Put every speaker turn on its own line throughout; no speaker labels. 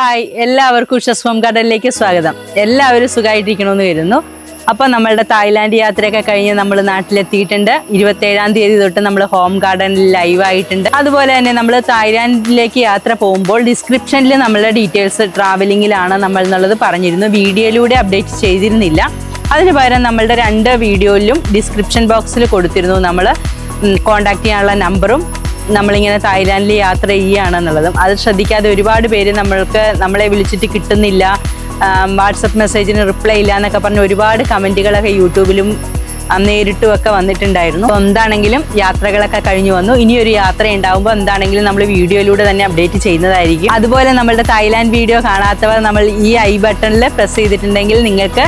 Hi, എല്ലാവർക്കും ഉഷസ് home ഗാർഡനിലേക്ക് സ്വാഗതം. എല്ലാവരും സുഖമായിട്ടിരിക്കണമെന്ന് കരുതുന്നു. അപ്പോൾ നമ്മളുടെ തായ്ലാൻഡ് യാത്രയൊക്കെ കഴിഞ്ഞ് നമ്മൾ നാട്ടിലെത്തിയിട്ടുണ്ട്. 27-ാം തീയതി തൊട്ട് നമ്മൾ ഹോം ഗാർഡനിൽ ലൈവ് ആയിട്ടുണ്ട്. അതുപോലെ തന്നെ നമ്മൾ തായ്ലാൻഡിലേക്ക് യാത്ര പോകുമ്പോൾ ഡിസ്ക്രിപ്ഷനിൽ നമ്മളുടെ ഡീറ്റെയിൽസ് ട്രാവലിങ്ങിലാണ് നമ്മൾ എന്നുള്ളത് പറഞ്ഞിരുന്നു. വീഡിയോയിലൂടെ അപ്ഡേറ്റ് ചെയ്തിരുന്നില്ല. അതിന് പകരം നമ്മളുടെ 2 വീഡിയോയിലും ഡിസ്ക്രിപ്ഷൻ ബോക്സിൽ കൊടുത്തിരുന്നു നമ്മൾ കോൺടാക്ട് ചെയ്യാനുള്ള നമ്പറും നമ്മളിങ്ങനെ തായ്ലാൻഡിൽ യാത്ര ചെയ്യുകയാണെന്നുള്ളതും. അത് ശ്രദ്ധിക്കാതെ ഒരുപാട് പേര് നമ്മളെ വിളിച്ചിട്ട് കിട്ടുന്നില്ല, വാട്സപ്പ് മെസ്സേജിന് റിപ്ലൈ ഇല്ല എന്നൊക്കെ പറഞ്ഞ് ഒരുപാട് കമൻറ്റുകളൊക്കെ യൂട്യൂബിലും നേരിട്ടും ഒക്കെ വന്നിട്ടുണ്ടായിരുന്നു. എന്താണെങ്കിലും യാത്രകളൊക്കെ കഴിഞ്ഞു വന്നു. ഇനിയൊരു യാത്ര ഉണ്ടാകുമ്പോൾ എന്താണെങ്കിലും നമ്മൾ വീഡിയോയിലൂടെ തന്നെ അപ്ഡേറ്റ് ചെയ്യുന്നതായിരിക്കും. അതുപോലെ നമ്മളുടെ തായ്ലാൻഡ് വീഡിയോ കാണാത്തവർ നമ്മൾ ഈ ഐ ബട്ടണിൽ പ്രസ് ചെയ്തിട്ടുണ്ടെങ്കിൽ നിങ്ങൾക്ക്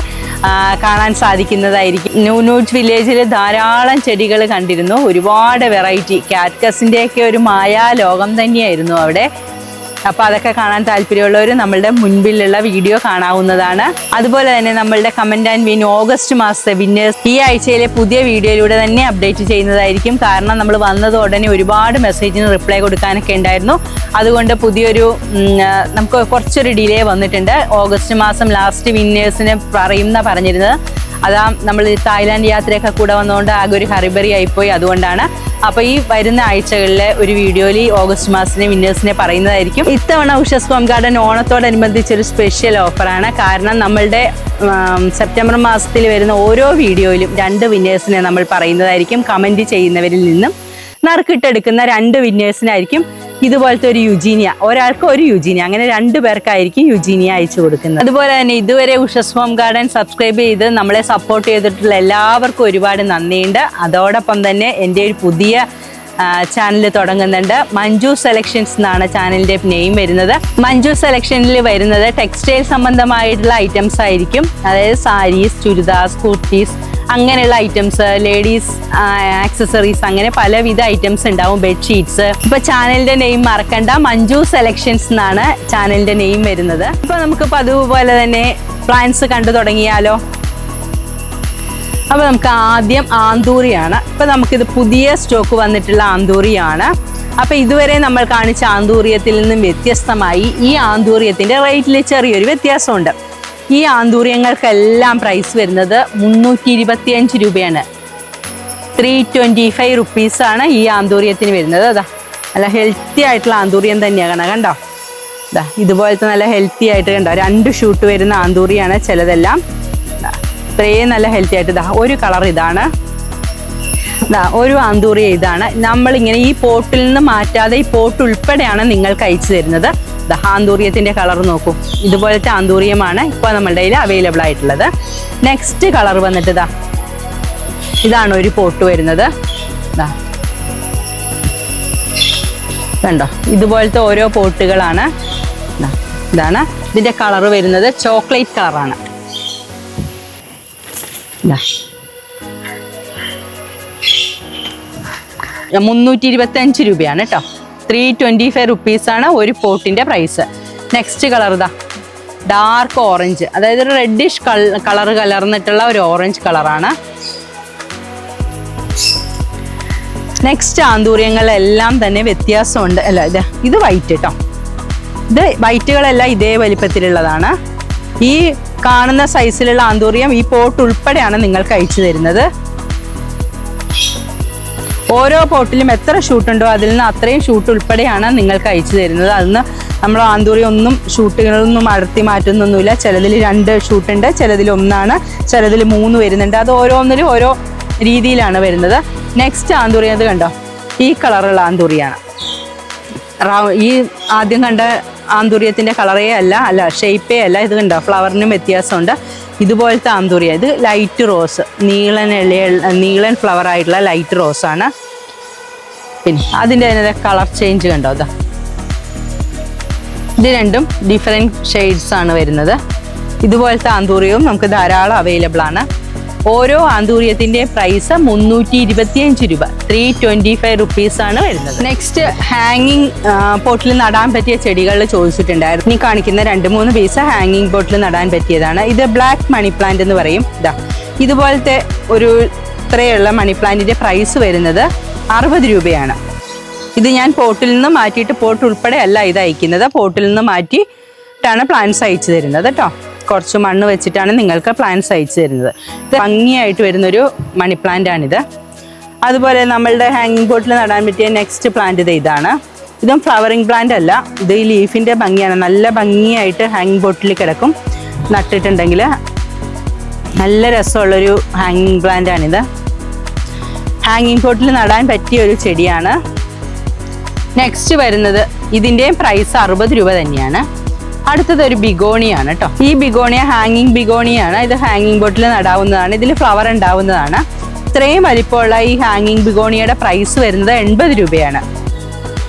കാണാൻ സാധിക്കുന്നതായിരിക്കും. ന്യൂനൂജ് വില്ലേജിൽ ധാരാളം ചെടികൾ കണ്ടിരുന്നു. ഒരുപാട് വെറൈറ്റി കാറ്റ്കസിൻ്റെയൊക്കെ ഒരു മായാലോകം തന്നെയായിരുന്നു അവിടെ. അപ്പോൾ അതൊക്കെ കാണാൻ താല്പര്യമുള്ളവർ നമ്മളുടെ മുൻപിലുള്ള വീഡിയോ കാണാവുന്നതാണ്. അതുപോലെ തന്നെ നമ്മളുടെ കമന്റ് ആൻഡ് വിൻ ഓഗസ്റ്റ് മാസത്തെ വിന്നേഴ്സ് ഈ ആഴ്ചയിലെ പുതിയ വീഡിയോയിലൂടെ തന്നെ അപ്ഡേറ്റ് ചെയ്യുന്നതായിരിക്കും. കാരണം നമ്മൾ വന്നത് ഉടനെ ഒരുപാട് മെസ്സേജിന് റിപ്ലൈ കൊടുക്കാനൊക്കെ ഉണ്ടായിരുന്നു. അതുകൊണ്ട് നമുക്ക് കുറച്ചൊരു ഡിലേ വന്നിട്ടുണ്ട്. ഓഗസ്റ്റ് മാസം ലാസ്റ്റ് വിന്നേഴ്സിനെ പറഞ്ഞിരുന്നത്. അതാ നമ്മൾ തായ്ലാൻഡ് യാത്രയൊക്കെ കൂടെ വന്നുകൊണ്ട് ആകെ ഒരു ഹറിബറി ആയിപ്പോയി. അതുകൊണ്ടാണ്. അപ്പോൾ ഈ വരുന്ന ആഴ്ചകളിലെ ഒരു വീഡിയോയിൽ ഓഗസ്റ്റ് മാസത്തിലെ വിന്നേഴ്സിനെ പറയുന്നതായിരിക്കും. ഇത്തവണ ഉഷസ് ഹോം ഗാർഡൻ ഓണത്തോടനുബന്ധിച്ചൊരു സ്പെഷ്യൽ ഓഫറാണ്. കാരണം നമ്മളുടെ സെപ്റ്റംബർ മാസത്തിൽ വരുന്ന ഓരോ വീഡിയോയിലും 2 വിന്നേഴ്സിനെ നമ്മൾ പറയുന്നതായിരിക്കും. കമൻറ്റ് ചെയ്യുന്നവരിൽ നിന്നും നറുക്കിട്ടെടുക്കുന്ന 2 വിന്നേഴ്സിനായിരിക്കും ഇതുപോലത്തെ ഒരു യുജീനിയ, ഒരാൾക്ക് ഒരു യുജീനിയ, അങ്ങനെ 2 പേർക്കായിരിക്കും യുജീനിയ അയച്ചു കൊടുക്കുന്നത്. അതുപോലെ തന്നെ ഇതുവരെ ഉഷസ് ഹോം ഗാർഡൻ സബ്സ്ക്രൈബ് ചെയ്ത് നമ്മളെ സപ്പോർട്ട് ചെയ്തിട്ടുള്ള എല്ലാവർക്കും ഒരുപാട് നന്ദിയുണ്ട്. അതോടൊപ്പം തന്നെ എൻ്റെ ഒരു പുതിയ ചാനൽ തുടങ്ങുന്നുണ്ട്. മഞ്ജു സെലക്ഷൻസ് എന്നാണ് ചാനലിൻ്റെ നെയിം വരുന്നത്. മഞ്ജു സെലക്ഷനിൽ വരുന്നത് ടെക്സ്റ്റൈൽ സംബന്ധമായിട്ടുള്ള ഐറ്റംസ് ആയിരിക്കും. അതായത് സാരീസ്, ചുരിദാർസ്, കുർത്തീസ്, അങ്ങനെയുള്ള ഐറ്റംസ്, ലേഡീസ് ആക്സസറീസ്, അങ്ങനെ പലവിധ ഐറ്റംസ് ഉണ്ടാവും. ബെഡ്ഷീറ്റ്സ്. ഇപ്പൊ ചാനലിന്റെ നെയിം മറക്കണ്ട, മഞ്ജു സെലക്ഷൻസ് എന്നാണ് ചാനലിന്റെ നെയിം വരുന്നത്. ഇപ്പൊ നമുക്കിപ്പോൾ അതുപോലെ തന്നെ പ്ലാന്റ്സ് കണ്ടു തുടങ്ങിയാലോ. അപ്പൊ നമുക്ക് ആദ്യം ആന്തൂറിയാണ്. ഇപ്പൊ നമുക്കിത് പുതിയ സ്റ്റോക്ക് വന്നിട്ടുള്ള ആന്തൂറിയാണ്. അപ്പൊ ഇതുവരെ നമ്മൾ കാണിച്ച ആന്തൂറിയത്തിൽ നിന്നും വ്യത്യസ്തമായി ഈ ആന്തൂറിയത്തിന്റെ റേറ്റിൽ ചെറിയൊരു വ്യത്യാസമുണ്ട്. ഈ ആന്തൂറിയങ്ങൾക്കെല്ലാം പ്രൈസ് വരുന്നത് 325 രൂപയാണ്. 325 റുപ്പീസാണ് ഈ ആന്തൂറിയത്തിന് വരുന്നത്. അതാ നല്ല ഹെൽത്തി ആയിട്ടുള്ള ആന്തൂറിയം തന്നെയാണ്. കണ്ടോ, ഇതാ ഇതുപോലത്തെ നല്ല ഹെൽത്തി ആയിട്ട് കണ്ടോ, 2 ഷൂട്ട് വരുന്ന ആന്തൂറിയാണ് ചിലതെല്ലാം. ഇത്രയും നല്ല ഹെൽത്തി ആയിട്ട് ഇതാ ഒരു കളർ ഇതാണ്, ഇതാ ഒരു ആന്തൂറിയ ഇതാണ്. നമ്മളിങ്ങനെ ഈ പോട്ടിൽ നിന്ന് മാറ്റാതെ ഈ പോട്ട് ഉൾപ്പെടെയാണ് നിങ്ങൾക്ക് അയച്ചു തരുന്നത്. ആന്തൂറിയത്തിന്റെ കളർ നോക്കൂ, ഇതുപോലത്തെ ആന്തൂറിയമാണ് ഇപ്പോൾ നമ്മളുടെ കയ്യിൽ അവൈലബിൾ ആയിട്ടുള്ളത്. നെക്സ്റ്റ് കളർ വന്നിട്ട് ഇതാണ് ഒരു പോട്ട് വരുന്നത്. കണ്ടോ, ഇതുപോലത്തെ ഓരോ പോട്ടുകളാണ്. ഇതാണ് ഇതിന്റെ കളർ വരുന്നത്, ചോക്ലേറ്റ് കളറാണ്. 325 രൂപയാണ് കേട്ടോ. 325 റുപ്പീസാണ് ഒരു പോട്ടിന്റെ price. Next colour dark orange, അതായത് ഒരു റെഡിഷ് കളർ കലർന്നിട്ടുള്ള ഒരു ഓറഞ്ച് കളറാണ്. നെക്സ്റ്റ് ആന്തൂറിയങ്ങളെല്ലാം തന്നെ വ്യത്യാസമുണ്ട്. അല്ല, ഇത് വൈറ്റ് കേട്ടോ. ഇത് വൈറ്റുകളെല്ലാം ഇതേ വലിപ്പത്തിലുള്ളതാണ്. ഈ കാണുന്ന സൈസിലുള്ള ആന്തൂറിയം ഈ പോട്ട് ഉൾപ്പെടെയാണ് നിങ്ങൾക്ക് അയച്ചു തരുന്നത്. ഓരോ പോട്ടിലും എത്ര ഷൂട്ടുണ്ടോ അതിൽ നിന്ന് അത്രയും ഷൂട്ട് ഉൾപ്പെടെയാണ് നിങ്ങൾക്ക് അയച്ചു തരുന്നത്. അതിന് നമ്മൾ ആന്തൂറിയം ഒന്നും ഷൂട്ടുകളൊന്നും അടർത്തി മാറ്റുന്നൊന്നുമില്ല. ചിലതിൽ 2 ഷൂട്ടുണ്ട്, ചിലതിൽ 1, ചിലതിൽ 3 വരുന്നുണ്ട്. അത് ഓരോന്നിലും ഓരോ രീതിയിലാണ് വരുന്നത്. നെക്സ്റ്റ് ആന്തൂറിയം ഇത് കണ്ടോ, ഈ കളറുള്ള ആന്തൂറിയാണ്. ഈ ആദ്യം കണ്ട ആന്തൂറിയത്തിന്റെ കളറേ അല്ല ഷേപ്പേ അല്ല. ഇത് കണ്ടോ, ഫ്ലവറിനും വ്യത്യാസമുണ്ട്. ഇതുപോലത്തെ ആന്തൂറിയ, ഇത് ലൈറ്റ് റോസ്, നീളൻ ഫ്ലവർ ആയിട്ടുള്ള ലൈറ്റ് റോസ് ആണ്. പിന്നെ അതിൻ്റെ തന്നെ കളർ ചേഞ്ച് കണ്ടോ, ഇത് 2 ഡിഫറെൻറ്റ് ഷെയ്ഡ്സ് ആണ് വരുന്നത്. ഇതുപോലത്തെ ആന്തൂറിയവും നമുക്ക് ധാരാളം അവൈലബിൾ ആണ്. ഓരോ ആന്തൂറിയത്തിന്റെ പ്രൈസ് 325 രൂപ, 325 റുപ്പീസാണ് വരുന്നത്. നെക്സ്റ്റ് ഹാങ്ങിങ് പോട്ടിൽ നടാൻ പറ്റിയ ചെടികൾ ചോദിച്ചിട്ടുണ്ടായിരുന്നു. ഈ കാണിക്കുന്ന 2-3 പീസ് ഹാങ്ങിങ് പോട്ടിൽ നടാൻ പറ്റിയതാണ്. ഇത് ബ്ലാക്ക് മണി പ്ലാന്റ് എന്ന് പറയും. ഇതുപോലത്തെ ഒരു ഇത്രയുള്ള മണി പ്ലാന്റിന്റെ പ്രൈസ് വരുന്നത് 60 രൂപയാണ്. ഇത് ഞാൻ പോട്ടിൽ നിന്ന് മാറ്റിയിട്ട് പോട്ട് ഉൾപ്പെടെ അല്ല ഇത് അയക്കുന്നത്. പോട്ടിൽ നിന്ന് മാറ്റി വെച്ചിട്ടാണ് പ്ലാന്റ്സ് അയച്ചു തരുന്നത് കേട്ടോ. കുറച്ച് മണ്ണ് വെച്ചിട്ടാണ് നിങ്ങൾക്ക് പ്ലാന്റ്സ് അയച്ചു തരുന്നത്. ഇത് ഭംഗിയായിട്ട് വരുന്നൊരു മണി പ്ലാന്റ് ആണിത്. അതുപോലെ നമ്മളുടെ ഹാങ്ങിങ് പോട്ടിൽ നടാൻ പറ്റിയ നെക്സ്റ്റ് പ്ലാന്റ് ഇതാണ്. ഇതും ഫ്ലവറിങ് പ്ലാന്റ് അല്ല, ഇത് ഈ ലീഫിൻ്റെ ഭംഗിയാണ്. നല്ല ഭംഗിയായിട്ട് ഹാങ്ങിങ് പോട്ടിൽ കിടക്കും. നട്ടിട്ടുണ്ടെങ്കിൽ നല്ല രസമുള്ളൊരു ഹാങ്ങിങ് പ്ലാന്റ് ആണിത്. ഹാങ്ങിങ് പോട്ടിൽ നടാൻ പറ്റിയ ഒരു ചെടിയാണ്. നെക്സ്റ്റ് വരുന്നത് ഇതിൻ്റെയും പ്രൈസ് 60 രൂപ തന്നെയാണ്. അടുത്തത് ഒരു ബിഗോണിയാണ് കേട്ടോ. ഈ ബിഗോണിയ ഹാങ്ങിങ് ബിഗോണിയാണ്. ഇത് ഹാങ്ങിങ് ബോട്ടിൽ നടാവുന്നതാണ്. ഇതിൽ ഫ്ലവർ ഉണ്ടാവുന്നതാണ്. ഇത്രയും വലിപ്പമുള്ള ഈ ഹാങ്ങിങ് ബിഗോണിയയുടെ പ്രൈസ് വരുന്നത് 80 രൂപയാണ്.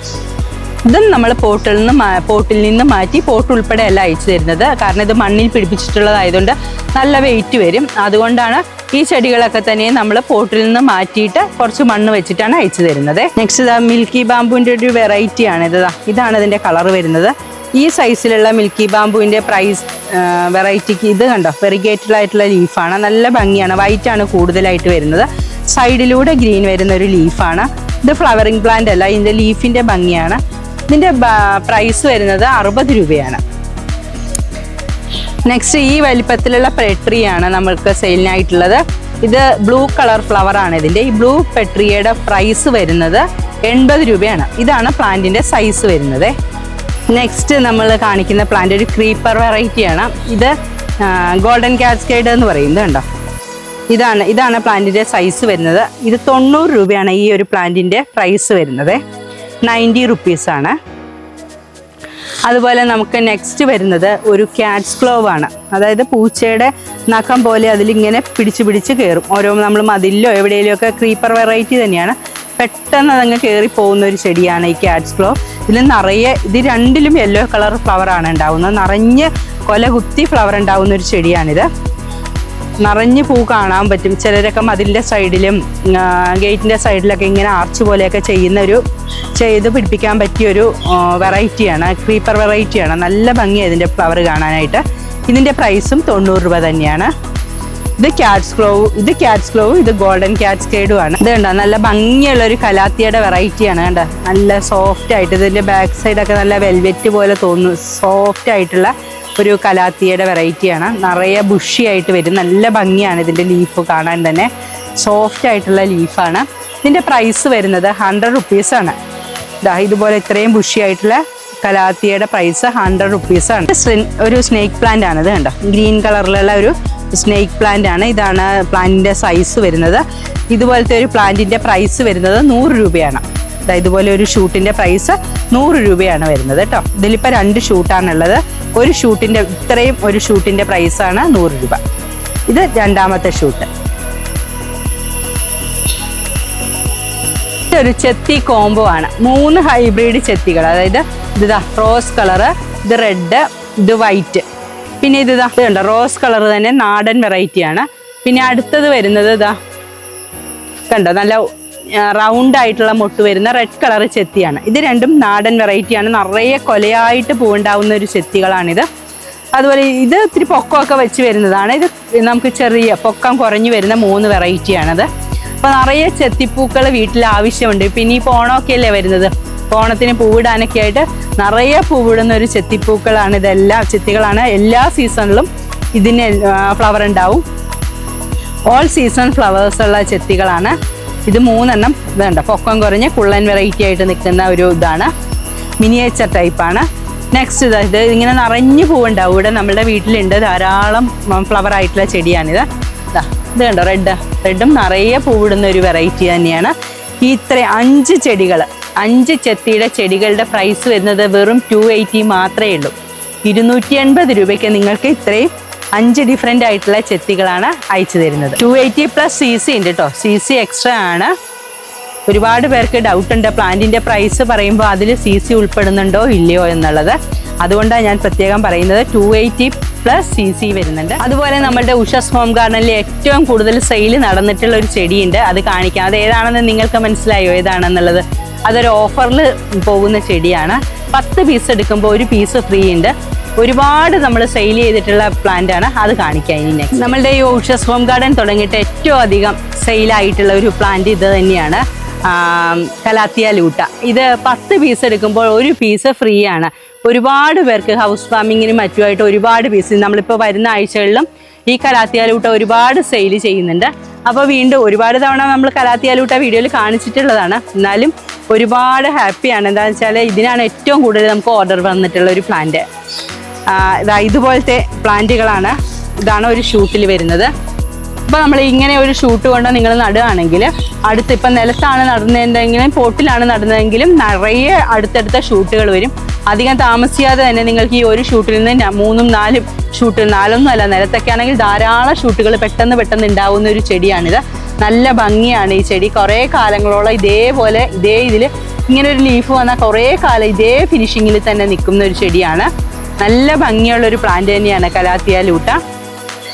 ഇതും നമ്മൾ പോട്ടിൽ നിന്ന് മാറ്റി പോട്ട് ഉൾപ്പെടെ അല്ല അയച്ചു തരുന്നത്. കാരണം ഇത് മണ്ണിൽ പിടിപ്പിച്ചിട്ടുള്ളതായതുകൊണ്ട് നല്ല വെയിറ്റ് വരും. അതുകൊണ്ടാണ് ഈ ചെടികളൊക്കെ തന്നെ നമ്മൾ പോട്ടിൽ നിന്ന് മാറ്റിയിട്ട് കുറച്ച് മണ്ണ് വെച്ചിട്ടാണ് അയച്ചു തരുന്നത്. നെക്സ്റ്റ് ഇതാ മിൽക്കി ബാമ്പുവിൻ്റെ ഒരു വെറൈറ്റി ആണ്. ഇതാണ് ഇതിൻ്റെ കളർ വരുന്നത്. ഈ സൈസിലുള്ള മിൽക്കി ബാമ്പുവിൻ്റെ പ്രൈസ് വെറൈറ്റിക്ക് ഇത് കണ്ടോ, വെറിഗേറ്റഡ് ആയിട്ടുള്ള ലീഫാണ്. നല്ല ഭംഗിയാണ്. വൈറ്റ് ആണ് കൂടുതലായിട്ട് വരുന്നത്. സൈഡിലൂടെ ഗ്രീൻ വരുന്ന ഒരു ലീഫാണ്. ഇത് ഫ്ലവറിങ് പ്ലാന്റ് അല്ല, ഇതിൻ്റെ ലീഫിൻ്റെ ഭംഗിയാണ്. ഇതിൻ്റെ പ്രൈസ് വരുന്നത് 60 രൂപയാണ്. നെക്സ്റ്റ് ഈ വലിപ്പത്തിലുള്ള പെട്രിയാണ് നമ്മൾക്ക് സെയിലിനായിട്ടുള്ളത്. ഇത് ബ്ലൂ കളർ ഫ്ലവർ ആണ് ഇതിൻ്റെ. ഈ ബ്ലൂ പെട്രിയയുടെ പ്രൈസ് വരുന്നത് 80 രൂപയാണ്. ഇതാണ് പ്ലാന്റിൻ്റെ സൈസ് വരുന്നത്. നെക്സ്റ്റ് നമ്മൾ കാണിക്കുന്ന പ്ലാന്റ് ഒരു ക്രീപ്പർ വെറൈറ്റിയാണ്. ഇത് ഗോൾഡൻ കാസ്കേഡ് എന്ന് പറയുന്നത് കണ്ടോ. ഇതാണ് പ്ലാന്റിൻ്റെ സൈസ് വരുന്നത്. ഇത് 90 രൂപയാണ് ഈ ഒരു പ്ലാന്റിൻ്റെ പ്രൈസ് വരുന്നത്. 90 റുപ്പീസാണ്. അതുപോലെ നമുക്ക് നെക്സ്റ്റ് വരുന്നത് ഒരു ക്യാറ്റ്സ് ക്ലോവ് ആണ്. അതായത് പൂച്ചയുടെ നഖം പോലെ അതിലിങ്ങനെ പിടിച്ച് കയറും. ഓരോ നമ്മൾ മതിലിലോ എവിടെയെങ്കിലും ഒക്കെ ക്രീപ്പർ വെറൈറ്റി തന്നെയാണ്. പെട്ടെന്ന് അതങ്ങ് കയറി പോകുന്ന ഒരു ചെടിയാണ് ഈ ക്യാറ്റ്സ് ക്ലോവ്. ഇതിൽ നിറയെ ഇത് രണ്ടിലും യെല്ലോ കളർ ഫ്ലവർ ആണ് ഉണ്ടാവുന്നത്. നിറഞ്ഞ് കൊല കുത്തി ഫ്ലവർ ഉണ്ടാവുന്ന ഒരു ചെടിയാണിത്. നിറഞ്ഞ് പൂ കാണാൻ പറ്റും. ചിലരൊക്കെ മതിലിൻ്റെ സൈഡിലും ഗേറ്റിൻ്റെ സൈഡിലൊക്കെ ഇങ്ങനെ ആർച്ച് പോലെയൊക്കെ ചെയ്ത് പിടിപ്പിക്കാൻ പറ്റിയൊരു വെറൈറ്റിയാണ്. ക്രീപ്പർ വെറൈറ്റിയാണ്. നല്ല ഭംഗിയാണ് ഇതിൻ്റെ ഫ്ലവർ കാണാനായിട്ട്. ഇതിൻ്റെ പ്രൈസും 90 രൂപ തന്നെയാണ്. ഇത് ക്യാറ്റ്സ് ക്ലോവ്, ഇത് ഗോൾഡൻ കാസ്കേഡുമാണ്. ഇത് കണ്ടോ, നല്ല ഭംഗിയുള്ളൊരു കലാത്തിയുടെ വെറൈറ്റിയാണ്. കണ്ടോ, നല്ല സോഫ്റ്റ് ആയിട്ട്. ഇതിൻ്റെ ബാക്ക് സൈഡൊക്കെ നല്ല വെൽവെറ്റ് പോലെ തോന്നുന്നു. സോഫ്റ്റ് ആയിട്ടുള്ള ഒരു കലാത്തിയുടെ വെറൈറ്റിയാണ്. നിറയെ ബുഷി ആയിട്ട് വരും. നല്ല ഭംഗിയാണ് ഇതിൻ്റെ ലീഫ് കാണാൻ തന്നെ. സോഫ്റ്റ് ആയിട്ടുള്ള ലീഫാണ്. ഇതിൻ്റെ പ്രൈസ് വരുന്നത് 100 റുപ്പീസാണ്. ഇതുപോലെ ഇത്രയും ബുഷി ആയിട്ടുള്ള കലാത്തിയുടെ പ്രൈസ് 100 റുപ്പീസാണ്. ഒരു സ്നേക്ക് പ്ലാന്റ് ആണ്. ഇത് കണ്ടോ, ഗ്രീൻ കളറിലുള്ള ഒരു സ്നേക്ക് പ്ലാന്റ് ആണ്. ഇതാണ് പ്ലാന്റിൻ്റെ സൈസ് വരുന്നത്. ഇതുപോലത്തെ ഒരു പ്ലാന്റിൻ്റെ പ്രൈസ് വരുന്നത് 100 രൂപയാണ്. ഇതുപോലെ ഒരു ഷൂട്ടിൻ്റെ പ്രൈസ് 100 രൂപയാണ് വരുന്നത് കേട്ടോ. ഇതിലിപ്പോൾ 2 ഷൂട്ടാണുള്ളത്. ഇത്രയും ഒരു ഷൂട്ടിൻ്റെ പ്രൈസാണ് 100 രൂപ. ഇത് രണ്ടാമത്തെ ഷൂട്ട്. ഇതൊരു ചെത്തി കോംബോ ആണ്. 3 ഹൈബ്രിഡ് ചെത്തികൾ. അതായത് ഇതാ റോസ് കളറ്, ഇത് റെഡ്, ഇത് വൈറ്റ്, പിന്നെ ഇത് കണ്ടോ റോസ് കളർ തന്നെ നാടൻ വെറൈറ്റിയാണ്. പിന്നെ അടുത്തത് വരുന്നത് കണ്ടോ, നല്ല റൗണ്ട് ആയിട്ടുള്ള മൊട്ട് വരുന്ന റെഡ് കളർ ചെത്തിയാണ്. ഇത് രണ്ടും നാടൻ വെറൈറ്റിയാണ്. നിറയെ കൊലയായിട്ട് പൂവുണ്ടാവുന്ന ഒരു ചെത്തികളാണിത്. അതുപോലെ ഇത് ഇത്തിരി പൊക്കമൊക്കെ വെച്ച് വരുന്നതാണ്. ഇത് നമുക്ക് ചെറിയ പൊക്കം കുറഞ്ഞു വരുന്ന 3 വെറൈറ്റിയാണത്. അപ്പോൾ നിറയെ ചെത്തിപ്പൂക്കൾ വീട്ടിൽ ആവശ്യമുണ്ട്. പിന്നെ ഈ ഓണമൊക്കെ അല്ലേ വരുന്നത്, ഓണത്തിന് പൂവിടാനൊക്കെ ആയിട്ട് നിറയെ പൂവിടുന്ന ഒരു ചെത്തിപ്പൂക്കളാണ് ഇതെല്ലാം. ചെത്തികളാണ്. എല്ലാ സീസണിലും ഇതിന് ഫ്ലവർ ഉണ്ടാവും. ഓൾ സീസൺ ഫ്ലവേഴ്സ് ഉള്ള ചെത്തികളാണ്. ഇത് 3 എണ്ണം. ഇതുണ്ട് പൊക്കം കുറഞ്ഞ് കുള്ളൻ വെറൈറ്റി ആയിട്ട് നിൽക്കുന്ന ഒരു ഇതാണ്. മിനിയേച്ചർ ടൈപ്പാണ്. നെക്സ്റ്റ് ഇത് ഇങ്ങനെ നിറഞ്ഞു പൂവുണ്ടാവും. ഇവിടെ നമ്മുടെ വീട്ടിലുണ്ട് ധാരാളം ഫ്ലവർ ആയിട്ടുള്ള ചെടിയാണിത്. ഇത് കണ്ടോ, റെഡും നിറയെ പൂവിടുന്ന ഒരു വെറൈറ്റി തന്നെയാണ്. ഇത്രയും 5 ചെടികൾ, 5 ചെത്തിയുടെ ചെടികളുടെ പ്രൈസ് വരുന്നത് വെറും 280 മാത്രമേ ഉള്ളൂ. 280 രൂപയ്ക്ക് നിങ്ങൾക്ക് ഇത്രയും 5 ഡിഫറെൻ്റ് ആയിട്ടുള്ള ചെത്തികളാണ് അയച്ചു തരുന്നത്. 280 പ്ലസ് CC ഉണ്ട് കേട്ടോ. CC എക്സ്ട്രാ ആണ്. ഒരുപാട് പേർക്ക് ഡൗട്ട് ഉണ്ട് പ്ലാന്റിൻ്റെ പ്രൈസ് പറയുമ്പോൾ അതിൽ CC ഉൾപ്പെടുന്നുണ്ടോ ഇല്ലയോ എന്നുള്ളത്. അതുകൊണ്ടാണ് ഞാൻ പ്രത്യേകം പറയുന്നത്. 280 പ്ലസ് CC വരുന്നുണ്ട്. അതുപോലെ നമ്മുടെ ഉഷസ് ഹോം ഗാർഡനിൽ ഏറ്റവും കൂടുതൽ സെയിൽ നടന്നിട്ടുള്ള ഒരു ചെടിയുണ്ട്. അത് കാണിക്കാം. അത് ഏതാണെന്ന് നിങ്ങൾക്ക് മനസ്സിലായോ ഏതാണെന്നുള്ളത്? അതൊരു ഓഫറിൽ പോകുന്ന ചെടിയാണ്. 10 പീസ് എടുക്കുമ്പോൾ 1 പീസ് ഫ്രീ ഉണ്ട്. ഒരുപാട് നമ്മൾ സെയിൽ ചെയ്തിട്ടുള്ള പ്ലാന്റ് ആണ്. അത് കാണിക്കാം ഇനി നെക്സ്റ്റ്. നമ്മളുടെ ഈ ഉഷസ് ഹോം ഗാർഡൻ തുടങ്ങിയിട്ട് ഏറ്റവും അധികം സെയിലായിട്ടുള്ള ഒരു പ്ലാന്റ് ഇത് തന്നെയാണ്, കലാത്തിയ ലൂട്ട. ഇത് 10 പീസ് എടുക്കുമ്പോൾ 1 പീസ് ഫ്രീ ആണ്. ഒരുപാട് പേർക്ക് ഹൗസ് വാമിങ്ങിനും മറ്റുമായിട്ട് ഒരുപാട് പീസ് നമ്മളിപ്പോൾ വരുന്ന ആഴ്ചകളിലും ഈ കലാത്തിയാലൂട്ട ഒരുപാട് സെയിൽ ചെയ്യുന്നുണ്ട്. അപ്പോൾ വീണ്ടും ഒരുപാട് തവണ നമ്മൾ കലാത്തിയാലൂട്ട വീഡിയോയിൽ കാണിച്ചിട്ടുള്ളതാണ്. എന്നാലും ഒരുപാട് ഹാപ്പിയാണ്. എന്താണെന്ന് വെച്ചാൽ ഇതിനാണ് ഏറ്റവും കൂടുതൽ നമുക്ക് ഓർഡർ വന്നിട്ടുള്ള ഒരു പ്ലാന്റ്. ഇതുപോലത്തെ പ്ലാന്റുകളാണ്. ഇതാണ് ഒരു ഷൂട്ടിൽ വരുന്നത്. അപ്പോൾ നമ്മൾ ഇങ്ങനെ ഒരു ഷൂട്ട് കൊണ്ട് നിങ്ങൾ നടുകയാണെങ്കിൽ അടുത്ത് ഇപ്പം നിലത്താണ് നടുന്നതെങ്കിലും പോട്ടിലാണ് നടുന്നതെങ്കിലും നിറയെ അടുത്തടുത്ത ഷൂട്ടുകൾ വരും. അധികം താമസിയാതെ തന്നെ നിങ്ങൾക്ക് ഈ ഒരു ഷൂട്ടിൽ നിന്ന് 3-4 ഷൂട്ടുകൾ, 4 അല്ല, നിലത്തൊക്കെ ആണെങ്കിൽ ധാരാളം ഷൂട്ടുകൾ പെട്ടെന്ന് ഉണ്ടാവുന്ന ഒരു ചെടിയാണിത്. നല്ല ഭംഗിയാണ് ഈ ചെടി. കുറേ കാലങ്ങളോളം ഇതേപോലെ ഇതിൽ ഇങ്ങനെ ഒരു ലീഫ് വന്നാൽ കുറേ കാലം ഇതേ ഫിനിഷിങ്ങിൽ തന്നെ നിൽക്കുന്ന ഒരു ചെടിയാണ്. നല്ല ഭംഗിയുള്ളൊരു പ്ലാന്റ് തന്നെയാണ് കലാത്തിയാലൂട്ട.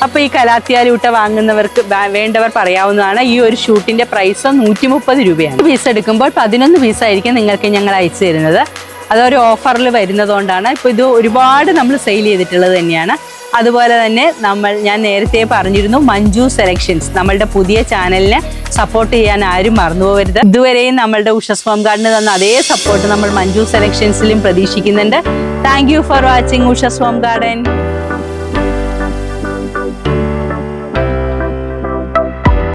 അപ്പോൾ ഈ കലാത്തിയാലൂട്ട വാങ്ങുന്നവർക്ക് വേണ്ടവർ പറയാവുന്നതാണ്. ഈ ഒരു ഷൂട്ടിൻ്റെ പ്രൈസ് 130 രൂപയാണ്. പീസ് എടുക്കുമ്പോൾ 11 പീസായിരിക്കും നിങ്ങൾക്ക് ഞങ്ങൾ അയച്ചു തരുന്നത്. അതൊരു ഓഫറിൽ വരുന്നതുകൊണ്ടാണ്. ഇപ്പോൾ ഇത് ഒരുപാട് നമ്മൾ സെയിൽ ചെയ്തിട്ടുള്ളത് തന്നെയാണ്. അതുപോലെ തന്നെ ഞാൻ നേരത്തെ പറഞ്ഞിരുന്നു, മഞ്ജു സെലക്ഷൻസ് നമ്മളുടെ പുതിയ ചാനലിനെ സപ്പോർട്ട് ചെയ്യാൻ ആരും മറന്നുപോകരുത്. ഇതുവരെയും നമ്മളുടെ ഉഷസ് ഹോം ഗാർഡന് തന്ന അതേ സപ്പോർട്ട് നമ്മൾ മഞ്ജു സെലക്ഷൻസിലും പ്രതീക്ഷിക്കുന്നുണ്ട്. Thank you for watching Ushas home garden.